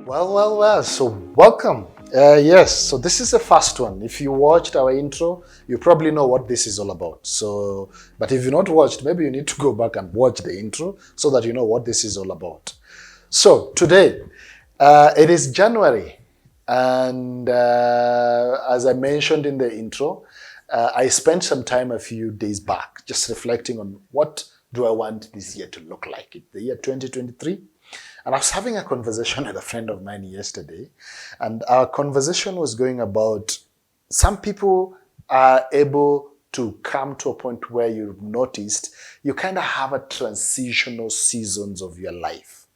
Well. So welcome. Yes, so this is the first one. If you watched our intro, you probably know what this is all about. So, but if you've not watched, maybe you need to go back and watch the intro so that you know what this is all about. So today, it is January, and as I mentioned in the intro, I spent some time a few days back just reflecting on what do I want this year to look like. It's the year 2023. And I was having a conversation with a friend of mine yesterday, and our conversation was going about some people are able to come to a point where you've noticed you kind of have a transitional seasons of your life,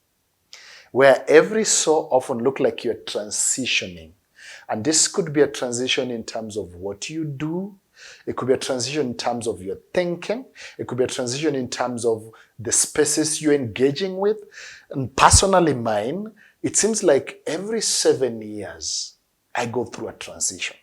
where every so often look like you're transitioning. And this could be a transition in terms of what you do. It could be a transition in terms of your thinking. It could be a transition in terms of the spaces you're engaging with. And personally mine, it seems like every 7 years, I go through a transition.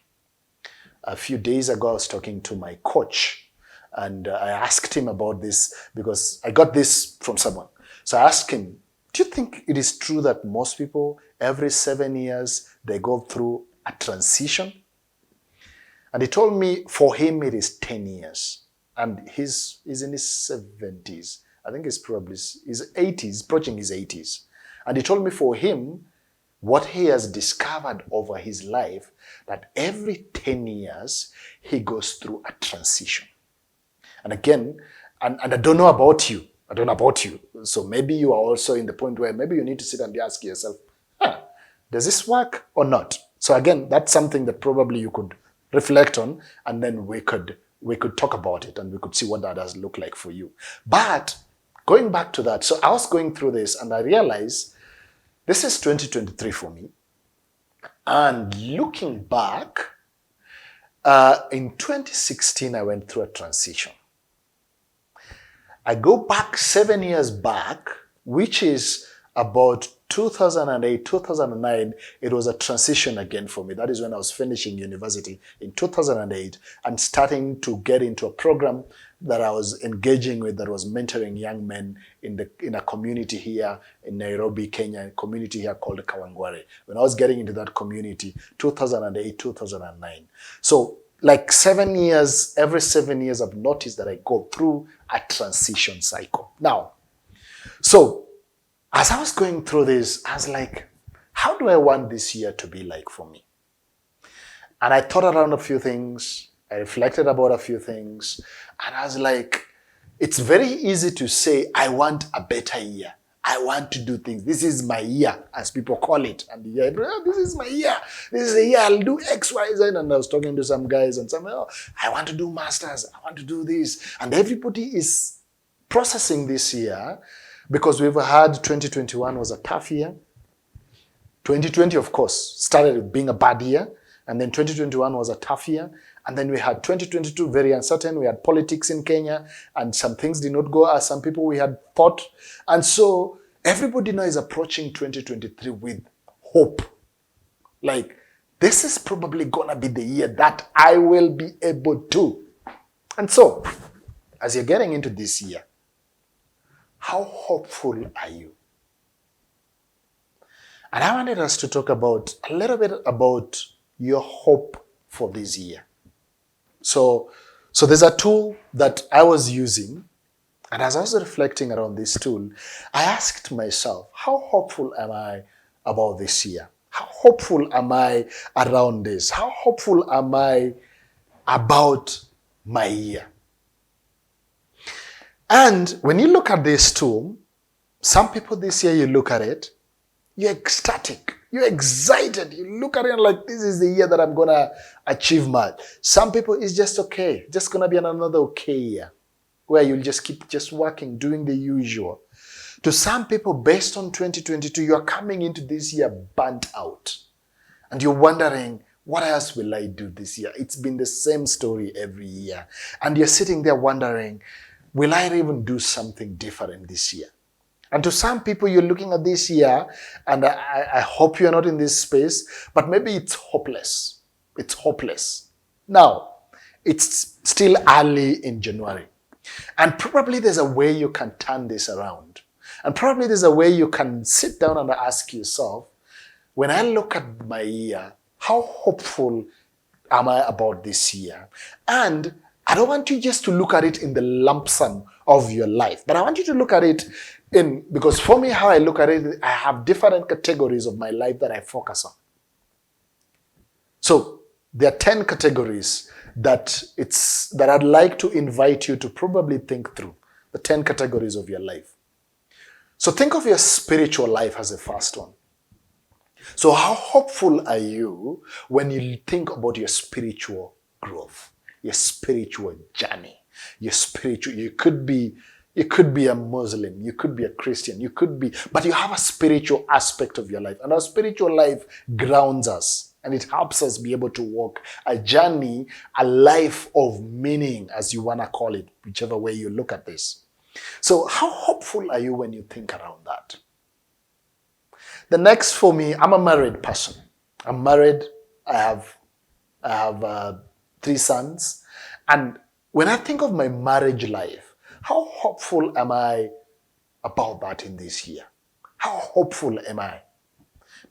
A few days ago, I was talking to my coach, and I asked him about this because I got this from someone. So I asked him, do you think it is true that most people, every 7 years, they go through a transition? And he told me for him it is 10 years. And he's in his 70s. I think he's probably his 80s, approaching his 80s. And he told me for him, what he has discovered over his life, that every 10 years, he goes through a transition. And again, and I don't know about you. I don't know about you. So maybe you are also in the point where maybe you need to sit and ask yourself, does this work or not? So again, that's something that probably you could reflect on, and then we could talk about it and we could see what that does look like for you. But going back to that, so I was going through this and I realized this is 2023 for me. And looking back, in 2016, I went through a transition. I go back 7 years back, which is about 2008, 2009, it was a transition again for me. That is when I was finishing university in 2008 and starting to get into a program that I was engaging with that was mentoring young men in a community here in Nairobi, Kenya, a community here called Kawangware. When I was getting into that community, 2008, 2009. So like 7 years, every 7 years I've noticed that I go through a transition cycle. Now, so as I was going through this, I was like, how do I want this year to be like for me? And I thought around a few things. I reflected about a few things. And I was like, it's very easy to say, I want a better year. I want to do things. This is my year, as people call it. And the year, this is my year. This is the year I'll do X, Y, Z. And I was talking to some guys and some, I want to do masters. I want to do this. And everybody is processing this year. Because we've had 2021 was a tough year. 2020, of course, started being a bad year. And then 2021 was a tough year. And then we had 2022, very uncertain. We had politics in Kenya. And some things did not go as some people we had thought. And so everybody now is approaching 2023 with hope. Like, this is probably going to be the year that I will be able to. And so, as you're getting into this year, how hopeful are you? And I wanted us to talk about a little bit about your hope for this year. So there's a tool that I was using, and as I was reflecting around this tool, I asked myself, how hopeful am I about this year? How hopeful am I around this? How hopeful am I about my year? And when you look at this tool, some people this year, you look at it, you're ecstatic, you're excited. You look at it like, this is the year that I'm going to achieve much. Some people, it's just okay. Just going to be another okay year where you'll just keep just working, doing the usual. To some people, based on 2022, you're coming into this year burnt out. And you're wondering, what else will I do this year? It's been the same story every year. And you're sitting there wondering, will I even do something different this year? And to some people, you're looking at this year, and I hope you're not in this space, but maybe it's hopeless. It's hopeless. Now, It's still early in January. And probably there's a way you can turn this around. And probably there's a way you can sit down and ask yourself, when I look at my year, how hopeful am I about this year? And I don't want you just to look at it in the lump sum of your life, but I want you to look at it because for me, how I look at it, I have different categories of my life that I focus on. So there are 10 categories that I'd like to invite you to probably think through, the 10 categories of your life. So think of your spiritual life as the first one. So how hopeful are you when you think about your spiritual growth, your spiritual journey, you could be a Muslim, you could be a Christian, but you have a spiritual aspect of your life. And our spiritual life grounds us and it helps us be able to walk a journey, a life of meaning, as you want to call it, whichever way you look at this. So how hopeful are you when you think around that? The next for me, I'm a married person. I'm married. I have 3 sons. And when I think of my marriage life, how hopeful am I about that in this year? How hopeful am I?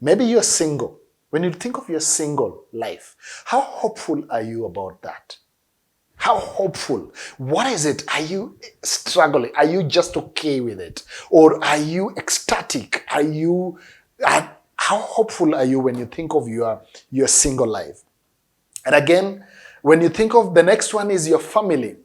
Maybe you're single. When you think of your single life, how hopeful are you about that? How hopeful? What is it? Are you struggling? Are you just okay with it? Or are you ecstatic? How hopeful are you when you think of your single life? And again, when you think of the next one is your family,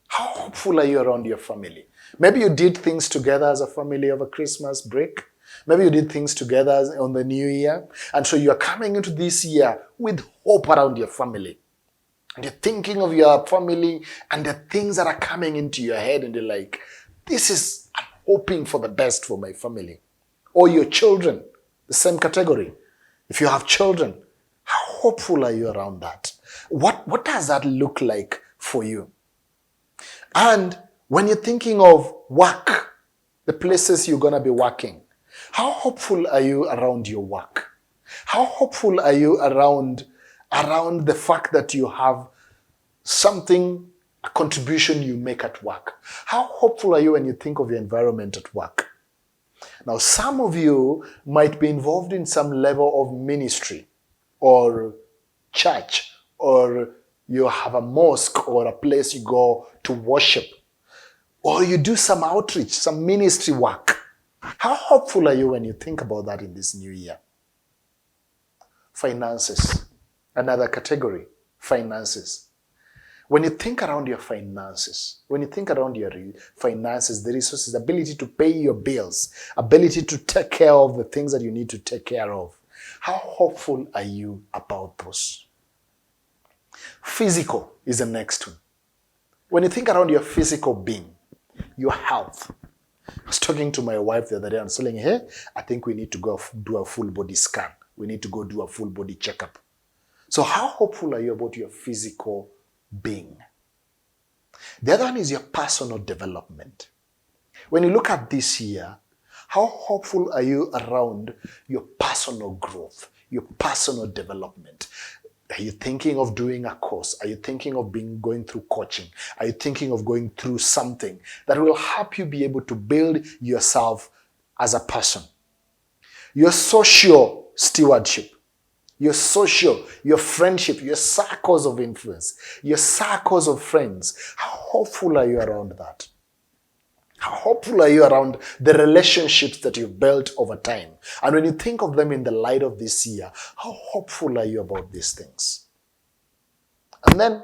how hopeful are you around your family? Maybe you did things together as a family over Christmas break. Maybe you did things together on the new year. And so you're coming into this year with hope around your family. And you're thinking of your family and the things that are coming into your head and you're like, I'm hoping for the best for my family. Or your children, the same category. If you have children, how hopeful are you around that? What does that look like for you? And when you're thinking of work, the places you're going to be working, how hopeful are you around your work? How hopeful are you around the fact that you have something, a contribution you make at work? How hopeful are you when you think of your environment at work? Now, some of you might be involved in some level of ministry or church, or you have a mosque or a place you go to worship, or you do some outreach, some ministry work. How hopeful are you when you think about that in this new year? Finances, another category, finances. When you think around your finances, the resources, ability to pay your bills, ability to take care of the things that you need to take care of, how hopeful are you about those? Physical is the next one. When you think around your physical being, your health. I was talking to my wife the other day and saying, hey, I think we need to go do a full body scan. We need to go do a full body checkup. So how hopeful are you about your physical being? The other one is your personal development. When you look at this year, how hopeful are you around your personal growth, your personal development? Are you thinking of doing a course? Are you thinking of going through coaching? Are you thinking of going through something that will help you be able to build yourself as a person? Your social stewardship, your friendship, your circles of influence, your circles of friends. How hopeful are you around that? How hopeful are you around the relationships that you've built over time? And when you think of them in the light of this year, how hopeful are you about these things? And then,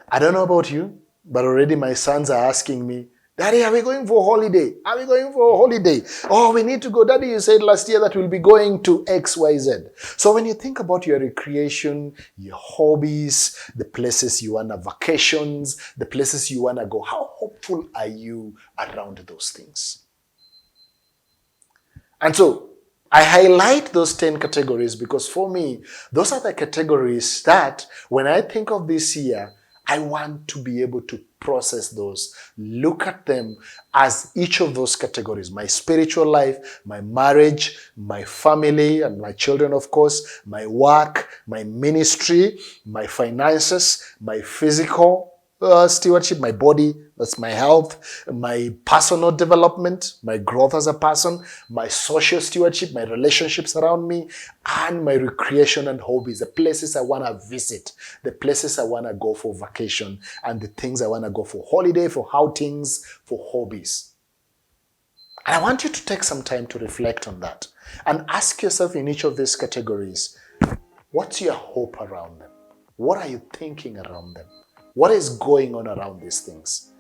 I don't know about you, but already my sons are asking me, Daddy, are we going for a holiday? Are we going for a holiday? Oh, we need to go. Daddy, you said last year that we'll be going to XYZ. So when you think about your recreation, your hobbies, the places you want to vacations, the places you want to go, how hopeful are you around those things? And so I highlight those 10 categories because for me, those are the categories that when I think of this year, I want to be able to process those, look at them as each of those categories: my spiritual life, my marriage, my family and my children, of course, my work, my ministry, my finances, my physical stewardship, my body, that's my health, my personal development, my growth as a person, my social stewardship, my relationships around me, and my recreation and hobbies, the places I want to visit, the places I want to go for vacation, and the things I want to go for holiday, for outings, for hobbies. And I want you to take some time to reflect on that and ask yourself in each of these categories, what's your hope around them? What are you thinking around them? What is going on around these things?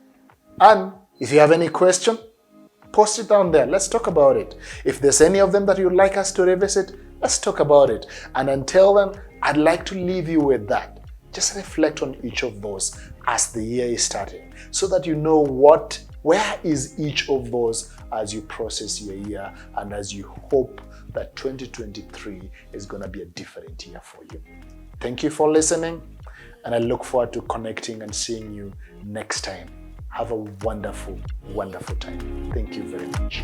And if you have any question, post it down there. Let's talk about it. If there's any of them that you'd like us to revisit, let's talk about it. And until then, I'd like to leave you with that. Just reflect on each of those as the year is starting, so that you know where is each of those as you process your year and as you hope that 2023 is going to be a different year for you. Thank you for listening, and I look forward to connecting and seeing you next time. Have a wonderful, wonderful time. Thank you very much.